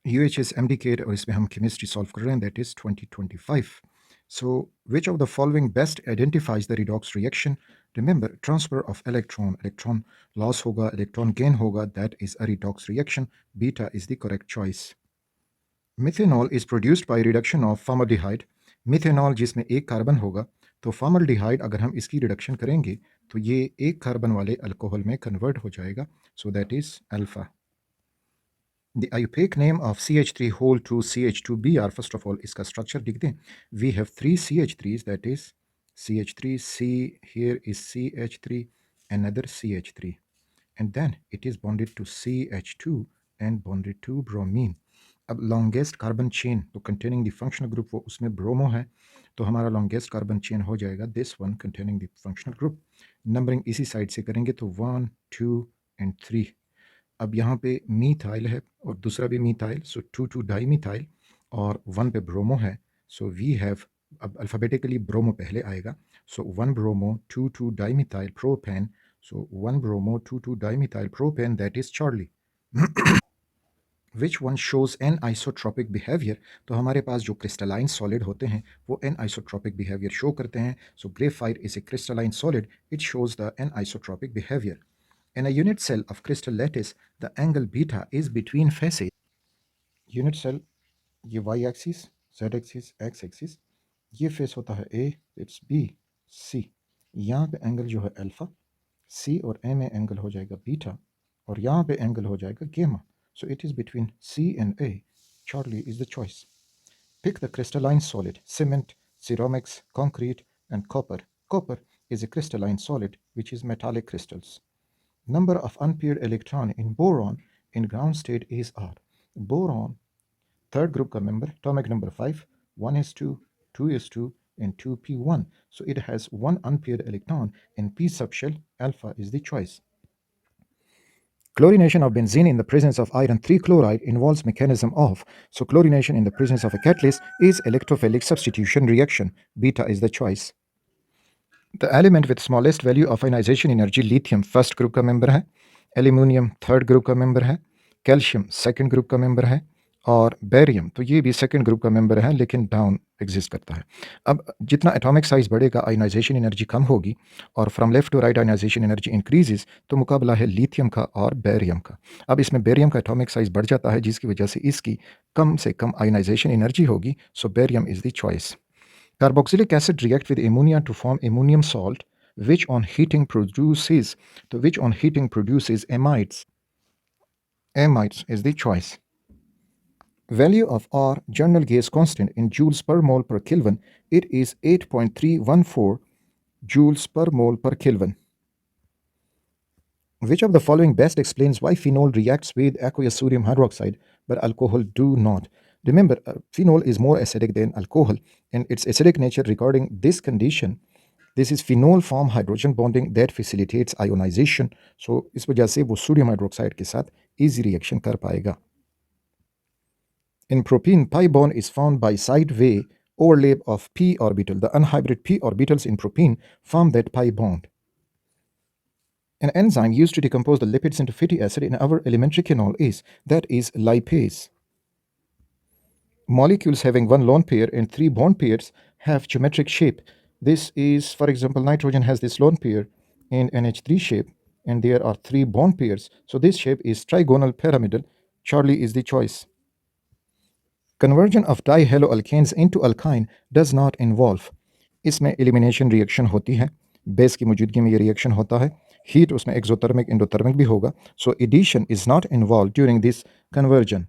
UHS MDK और इसमें हम केमिस्ट्री सॉल्व कर रहे हैं, that is 2025. So which of the following best identifies the redox reaction? Remember, transfer of electron loss होगा, electron gain होगा, that is a redox reaction. Beta is the correct choice. Methanol is produced by reduction of formaldehyde. Methanol जिसमें एक carbon होगा, तो formaldehyde अगर हम इसकी reduction करेंगे तो ये एक कार्बन वाले अल्कोहल में कन्वर्ट हो जाएगा. So that is alpha. The opaque name of CH3 whole to CH2Br, first of all, इसका structure लिख दें. We have three CH3s, that is CH3C, here is CH3, another CH3. And then it is bonded to CH2 and bonded to bromine. अब longest carbon chain तो containing the functional group वो उसमें bromo है, तो हमारा longest carbon chain हो जाएगा this one containing the functional group. Numbering इसी साइड से करेंगे तो 1 2 and 3. अब यहाँ पे मीथाइल है और दूसरा भी मीथाइल, सो 2 डाई मीथाइल और 1 पे ब्रोमो है. सो वी हैव, अब अल्फ़ाबेटिकली ब्रोमो पहले आएगा, सो 1 bromo 2 di methyl propane. So 1 bromo 2 di methyl propane, that is Charlie. Which one shows N anisotropic behaviour? तो हमारे पास जो क्रिस्टलाइन सॉलिड होते हैं वो एन आइसोट्रॉपिक बिहेवियर शो करते हैं. So graphite is a crystalline solid, it shows the an anisotropic behaviour. In a unit cell of crystal lattice, the angle beta is between faces. Unit cell, ये y axis, z axis, x axis, ये face होता है A, it's B, C. यहाँ पे angle जो है alpha, C और A में एंगल हो जाएगा बीटा, और यहाँ पे एंगल हो जाएगा गेमा. So it is between C and A. Charlie is the choice. Pick the crystalline solid: cement, ceramics, concrete, and copper. Copper is a crystalline solid which is metallic crystals. Number of unpaired electron in boron in ground state is R. Boron, third group का member, atomic number 5, 1s2, 2s2, and 2p1. So it has one unpaired electron in p subshell. Alpha is the choice. Chlorination of benzene in the presence of iron 3 chloride involves mechanism of. So chlorination in the presence of a catalyst is electrophilic substitution reaction. Beta is the choice. The element with smallest value of ionization energy, lithium, first group का member है, aluminium third group का member है, calcium second group का member है, और barium तो ये भी सेकंड ग्रुप का मेंबर है लेकिन डाउन एग्जिस्ट करता है. अब जितना एटॉमिक साइज बढ़ेगा आयोनाइजेशन एनर्जी कम होगी, और from left to right ionization energy increases, तो मुकाबला है लिथियम का और बेरियम का. अब इसमें बेरियम का एटॉमिक साइज बढ़ जाता है जिसकी वजह से इसकी कम से कम आयोनाइजेशन एनर्जी होगी. So barium is the choice. Carboxylic acid react with ammonia to form ammonium salt, which on heating produces amides. Amides is the choice. Value of R general gas constant in joules per mole per Kelvin. It is 8.314 joules per mole per Kelvin. Which of the following best explains why phenol reacts with aqueous sodium hydroxide but alcohol do not? Remember, phenol is more acidic than alcohol, and its acidic nature regarding this condition, this is phenol form hydrogen bonding that facilitates ionization. So इस वजह से वो sodium hydroxide के साथ easy reaction कर पाएगा. In propene, pi bond is found by sideway overlap of p orbital. The unhybrid p orbitals in propene form that pi bond. An enzyme used to decompose the lipids into fatty acid in our elementary canal is, that is lipase. Molecules having one lone pair and three bond pairs have geometric shape. This is, for example, nitrogen has this lone pair in NH3 shape, and there are three bond pairs. So this shape is trigonal pyramidal. Charlie is the choice. Conversion of dihaloalkanes into alkyne does not involve. इसमें elimination reaction होती है, base की मौजूदगी में ये reaction होता है, heat उसमें एक्सोथर्मिक एंडोथर्मिक भी होगा. So addition is not involve during this conversion.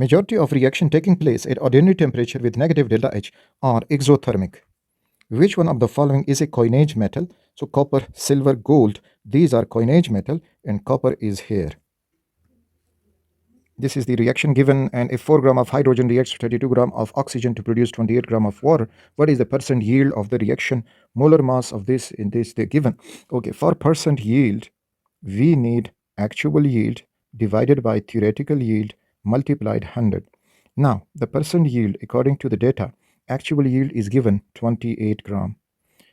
Majority of reaction taking place at ordinary temperature with negative delta H are exothermic. Which one of the following is a coinage metal? So copper, silver, gold, these are coinage metal, and copper is here. This is the reaction given, and if 4 gram of hydrogen reacts to 32 gram of oxygen to produce 28 gram of water, what is the percent yield of the reaction? Molar mass of this in this they're given. Okay, for percent yield, we need actual yield divided by theoretical yield multiplied 100. Now, the percent yield according to the data, actual yield is given 28 gram.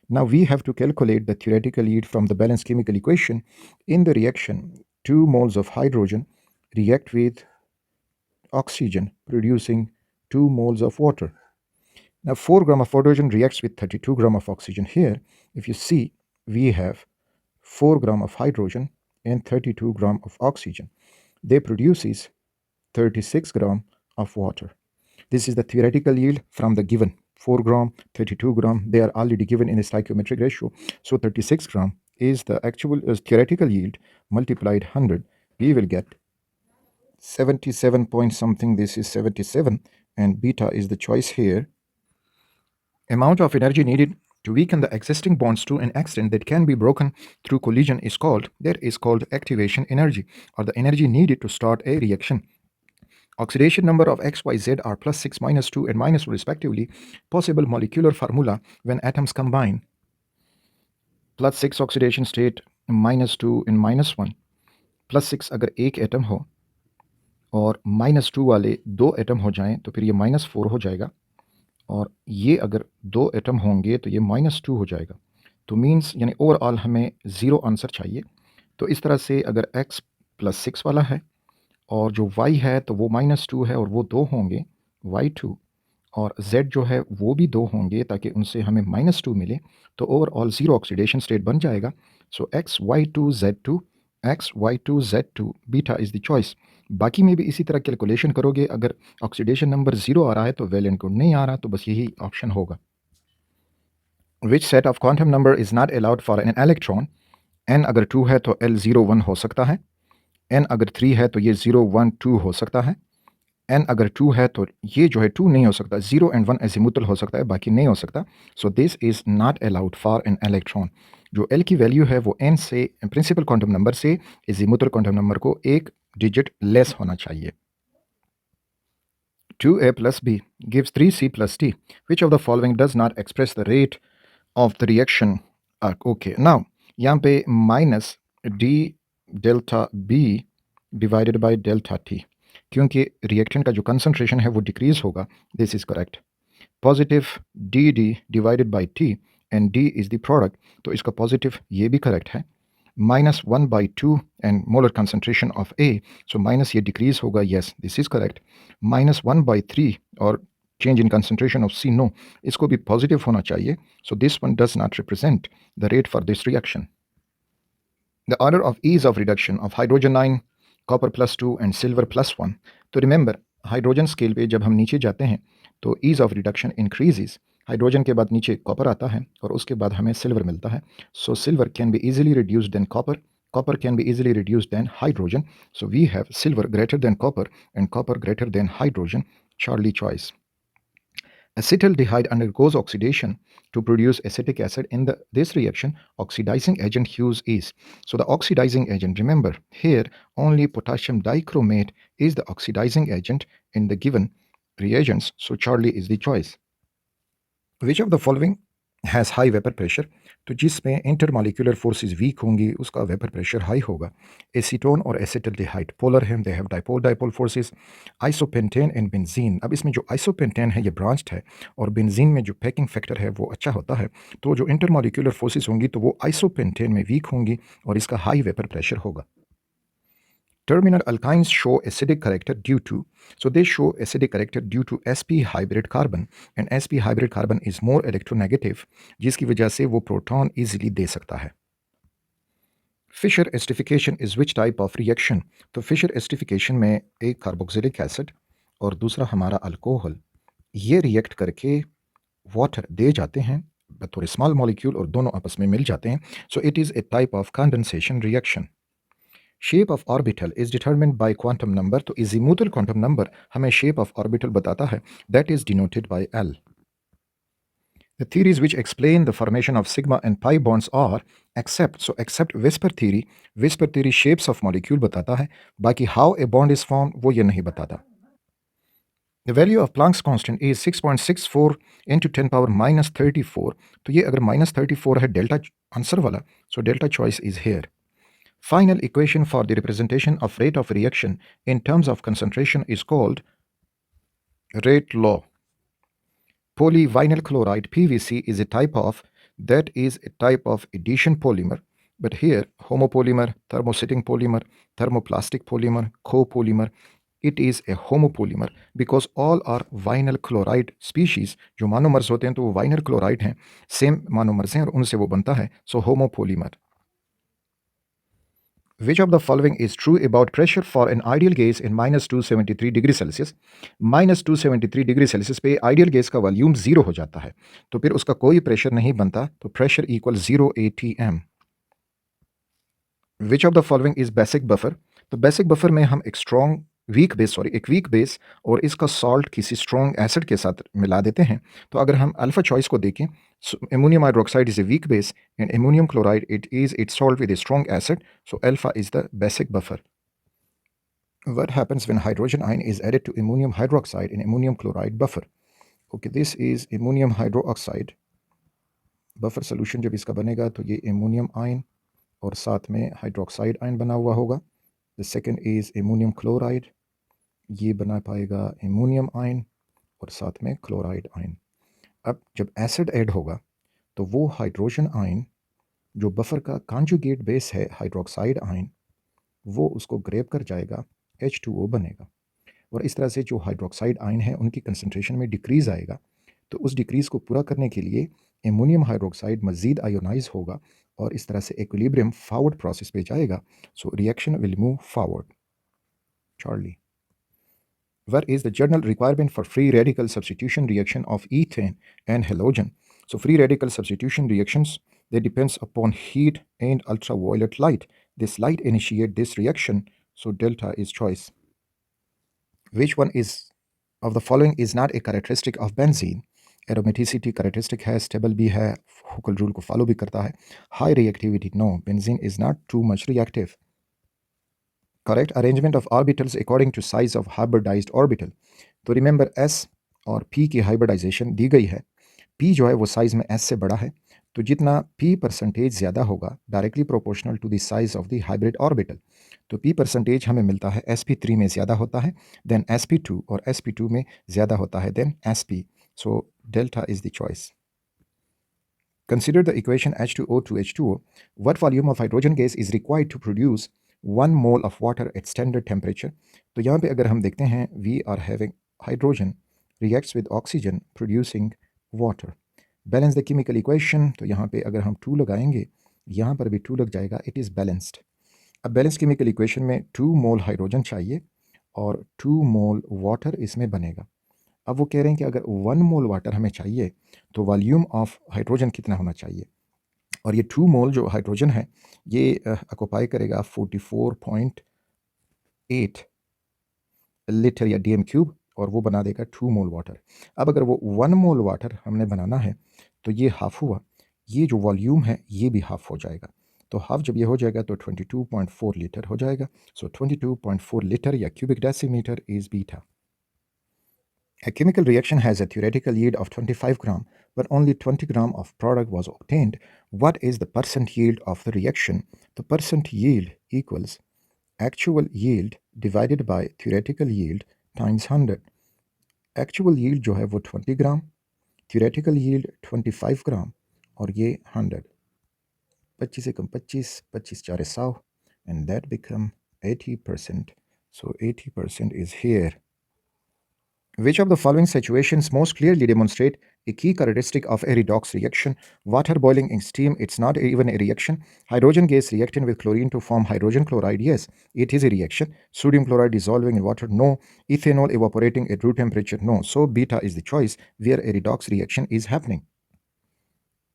Now we have to calculate the theoretical yield from the balanced chemical equation. In the reaction, 2 moles of hydrogen react with oxygen, producing 2 moles of water. Now 4 gram of hydrogen reacts with 32 gram of oxygen. Here, if you see, we have 4 gram of hydrogen and 32 gram of oxygen. They produces 36 gram of water. This is the theoretical yield from the given 4 gram, 32 gram. They are already given in the stoichiometric ratio. So 36 gram is the actual theoretical yield multiplied 100. We will get 77 point something. This is 77, and beta is the choice here. Amount of energy needed to weaken the existing bonds to an extent that can be broken through collision is called activation energy, or the energy needed to start a reaction. Oxidation number of X, Y, Z are plus 6, minus 2, and minus 2 respectively. Possible molecular formula when atoms combine. Plus 6 oxidation state, minus 2 and minus 1. Plus 6 अगर एक atom हो और minus 2 वाले 2 atom हो जाएं तो फिर ये माइनस 4 हो जाएगा, और ये अगर 2 एटम होंगे तो ये माइनस 2 हो जाएगा. तो मीन्स यानी ओवरऑल हमें 0 आंसर चाहिए. तो इस तरह से अगर x प्लस 6 वाला है और जो y है तो वो माइनस 2 है और वो 2 होंगे y2, और z जो है वो भी 2 होंगे ताकि उनसे हमें माइनस 2 मिले, तो ओवरऑल 0 ऑक्सीडेशन स्टेट बन जाएगा. सो XY2Z2 XY2Z2 beta is the choice. बाकी में भी इसी तरह कैलकुलेशन करोगे. अगर ऑक्सीडेशन नंबर 0 आ रहा है तो वैलेंट कोड नहीं आ रहा, तो बस यही ऑप्शन होगा. Which set of quantum number is not allowed for an electron? n अगर 2 है तो L01 हो सकता है, n अगर 3 है तो ये 0 1 2 हो सकता है, n अगर 2 है तो ये जो है 2 नहीं हो सकता, 0 and 1 एजिमुथल हो सकता है, बाकी नहीं हो सकता. So this is not allowed for an electron. जो L की वैल्यू है वो n से प्रिंसिपल क्वांटम नंबर से एजिमुथल क्वांटम नंबर को एक डिजिट लेस होना चाहिए. 2a plus b gives 3c plus t. Which of the following does not express the rate of the reaction? Okay, now यहाँ पे minus d delta b divided by delta t, क्योंकि reactant का जो concentration है वो decrease होगा. This is correct. Positive D D divided by T and D is the product, तो इसका पॉजिटिव ये भी करेक्ट है. Minus 1/2 and molar concentration of A, so minus ये डिक्रीज होगा. Yes, this is correct. Minus 1/3 और change in concentration of C, no, इसको भी पॉजिटिव होना चाहिए. So this one does not represent the rate for this reaction. The order of ease of reduction of hydrogen 9, copper plus 2 and silver plus 1. तो remember, hydrogen scale पे जब हम नीचे जाते हैं तो ease of reduction increases. Hydrogen के बाद नीचे कॉपर आता है और उसके बाद हमें सिल्वर मिलता है. So silver can be easily reduced than copper, copper can be easily reduced than hydrogen. So we have silver greater than copper and copper greater than hydrogen. Charlie choice. Acetaldehyde undergoes oxidation to produce acetic acid. In this reaction, oxidizing agent Hughes is. So the oxidizing agent, remember here only potassium dichromate is the oxidizing agent in the given reagents. So Charlie is the choice. Which of the following has high vapor pressure? तो जिसमें intermolecular forces week होंगी उसका vapour pressure high होगा. Acetone और acetaldehyde polar हैं, they have dipole dipole forces. Isopentane and benzene, अब इसमें जो आइसोपेंटेन है ये ब्रांच्ड है और बेंजीन में जो पैकिंग फैक्टर है वो अच्छा होता है. तो जो इंटरमॉलिक्यूलर फोर्सेस होंगी तो वो आइसोपेंटेन में वीक होंगी और इसका हाई वेपर प्रेशर होगा. Terminal alkynes show acidic character due to, so they show acidic character due to sp hybrid carbon, and sp hybrid carbon is more electronegative, जिसकी वजह से वो प्रोटॉन इजीली दे सकता है. Fischer esterification is which type of reaction? तो Fischer esterification में एक कार्बोक्सिलिक एसिड और दूसरा हमारा अल्कोहल, ये रिएक्ट करके वाटर दे जाते हैं थोड़े स्मॉल मॉलिक्यूल और दोनों आपस में मिल जाते हैं. So it is a type of condensation reaction. Shape of orbital is determined by quantum number, तो इजीमुथल क्वांटम नंबर हमें शेप ऑफ ऑर्बिटल बताता है. That is denoted by L. The theories which explain the formation of sigma and pi bonds are except, so except whisper theory shapes of molecule बताता है, बाकी how a bond is formed वो ये नहीं बताता. The value of Planck's constant is 6.64 into 10 power minus 34. तो ये अगर minus 34 है डेल्टा आंसर वाला, so delta choice is here. Final equation for the representation of rate of reaction in terms of concentration is called rate law. Polyvinyl chloride PVC is a type of addition polymer, but here homopolymer, thermosetting polymer, thermoplastic polymer, copolymer, It is a homopolymer because all are vinyl chloride species. जो monomers होते हैं तो वो vinyl chloride हैं, same monomers हैं और उनसे वो बनता है, so homopolymer. Which of the following is true about pressure for an ideal gas in minus 273 degree Celsius? Minus 273 degree Celsius पे आइडियल गैस का वॉल्यूम जीरो हो जाता है, तो फिर उसका कोई प्रेशर नहीं बनता, तो pressure equal 0 atm. Which of the following is basic buffer? तो बेसिक बफर में हम एक वीक बेस और इसका सॉल्ट किसी स्ट्रॉन्ग एसिड के साथ मिला देते हैं. तो अगर हम अल्फा चॉइस को देखें, ammonium hydroxide is a weak base and ammonium chloride it salt with a strong acid, so alpha is the basic buffer. What happens when hydrogen ion is added to ammonium hydroxide in ammonium chloride buffer? Okay, this is ammonium hydroxide buffer solution. जब इसका बनेगा तो ये ammonium ion और साथ में hydroxide ion बना हुआ होगा. The second is ammonium chloride, ये बना पाएगा एमोनियम आयन और साथ में क्लोराइड आयन. अब जब एसिड ऐड होगा तो वो हाइड्रोजन आयन जो बफर का कॉन्जुगेट बेस है हाइड्रोक्साइड आयन, वो उसको ग्रेब कर जाएगा, H2O बनेगा. और इस तरह से जो हाइड्रोक्साइड आयन है उनकी कंसनट्रेशन में डिक्रीज़ आएगा. तो उस डिक्रीज़ को पूरा करने के लिए एमोनियम हाइड्रोक्साइड मज़ीद आयोनाइज होगा और इस तरह से इक्विलिब्रियम फॉरवर्ड प्रोसेस पे जाएगा. So reaction will move forward. Charlie. What is the general requirement for free radical substitution reaction of ethane and halogen? So free radical substitution reactions, they depends upon heat and ultraviolet light. This light initiate this reaction, so delta is choice. Which one is of the following is not a characteristic of benzene? Aromaticity characteristic है, stable भी है, Huckel rule को follow भी करता है. High reactivity, no, benzene is not too much reactive. Correct arrangement of orbitals according to size of hybridized orbital. तो remember S और P की हाइब्रिडाइजेशन दी गई है. P जो है वो साइज में S से बड़ा है, तो जितना P परसेंटेज ज़्यादा होगा directly proportional to the size of the hybrid orbital. तो P परसेंटेज हमें मिलता है sp3 में ज़्यादा होता है देन sp2 और sp2 में ज़्यादा होता है then sp. So delta is the choice. Consider the equation H2O to H2O. What volume of hydrogen gas is required to produce 1 mole of water at standard temperature? तो यहाँ पे अगर हम देखते हैं, we are having hydrogen reacts with oxygen producing water. Balance the chemical equation. तो यहाँ पे अगर हम 2 लगाएंगे, यहाँ पर भी 2 लग जाएगा, it is balanced. अब बैलेंस केमिकल इक्वेशन में 2 मोल हाइड्रोजन चाहिए और 2 मोल वाटर इसमें बनेगा. अब वो कह रहे हैं कि अगर 1 मोल वाटर हमें चाहिए तो वॉल्यूम ऑफ हाइड्रोजन कितना होना चाहिए, और ये 2 मोल जो हाइड्रोजन है ये ऑक्युपाई करेगा 44.8 लीटर या डीएम क्यूब, और वो बना देगा 2 मोल वाटर. अब अगर वो 1 मोल वाटर हमने बनाना है तो ये हाफ हुआ, ये जो वॉल्यूम है ये भी हाफ हो जाएगा. तो हाफ जब ये हो जाएगा तो 22.4 लीटर हो जाएगा. सो 22.4 लीटर या cubic decimetre is beta. A chemical reaction has a theoretical yield of 25 gram, but only 20 gram of product was obtained. What is the percent yield of the reaction? The percent yield equals actual yield divided by theoretical yield times 100. Actual yield जो है वो 20 ग्राम, theoretical yield 25 ग्राम और ये 100. 25 से कम 25, 25 चारे 100, and that become 80%. So 80% is here. Which of the following situations most clearly demonstrate a key characteristic of a redox reaction? Water boiling in steam, it's not even a reaction. Hydrogen gas reacting with chlorine to form hydrogen chloride, yes, it is a reaction. Sodium chloride dissolving in water, no. Ethanol evaporating at room temperature, no. So beta is the choice where a redox reaction is happening.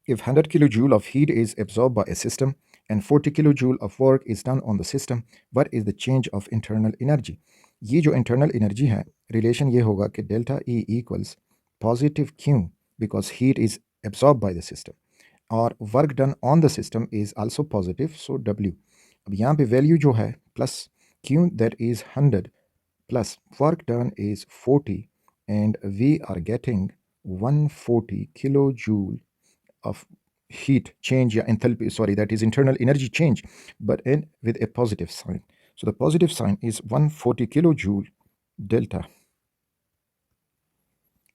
If 100 kilojoule of heat is absorbed by a system and 40 kilojoule of work is done on the system, what is the change of internal energy? ये जो internal energy है, relation ये होगा कि delta E equals positive Q because heat is absorbed by the system, और work done on the system is also positive, so W. अब यहाँ पे value जो है plus Q that is 100 plus work done is 40 and we are getting 140 kilojoule of heat change, enthalpy, that is internal energy change, but with a positive sign. So the positive sign is 140 kilojoule delta.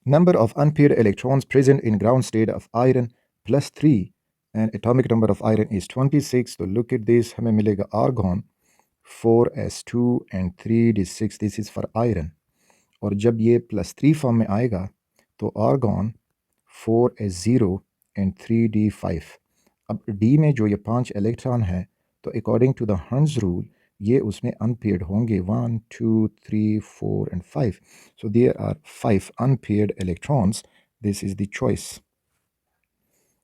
Number of unpaired electrons present in ground state of iron plus 3 and atomic number of iron is 26. So look at this, हमें मिलेगा argon 4s2 and 3d6, this is for iron. और जब ये +3 form में आएगा तो argon 4s0 and 3d5। अब D में जो ये 5 इलेक्ट्रॉन है तो according to the Hertz rule ये उसमें अनपेयर्ड होंगे 1 2 3 4 and 5। So there are 5 unpaired electrons, this is the choice.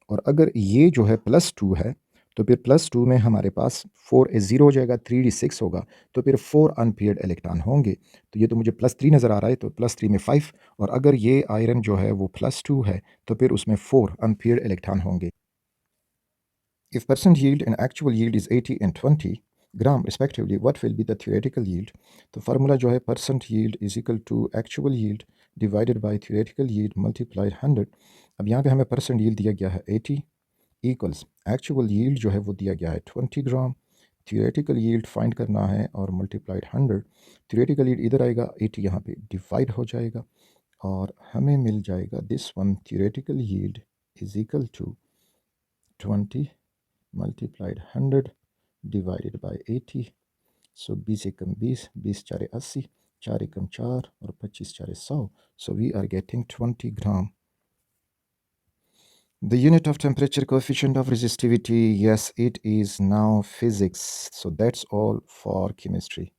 और अगर ये जो है +2 है तो फिर +2 में हमारे पास 4s0 हो जाएगा, 3d6 होगा, तो फिर 4 अनपेयर्ड इलेक्ट्रॉन होंगे। तो ये तो मुझे +3 नज़र आ रहा है, तो +3 में 5। और अगर ये आयरन जो है वो +2 है तो फिर उसमें 4 अनपेयर्ड इलेक्ट्रॉन होंगे। If percent yield and actual yield is 80 and 20 gram respectively, what will be the theoretical yield? तो फार्मूला जो है percent yield is equal to actual yield divided by theoretical yield multiplied 100। अब यहाँ पे हमें percent yield दिया गया है 80 equals actual yield जो है वो दिया गया है 20 ग्राम, theoretical yield फाइंड करना है और multiplied 100। theoretical yield इधर आएगा, 80 यहाँ पे डिवाइड हो जाएगा और हमें मिल जाएगा this one theoretical yield is equal to 20 multiplied 100 divided by 80। So 20 एकम 20, 20 चारे 80, 4 एकम 4 और 25 चारे 100। So we are getting 20 gram। The unit of temperature, coefficient of resistivity, yes, it is now physics. So that's all for chemistry.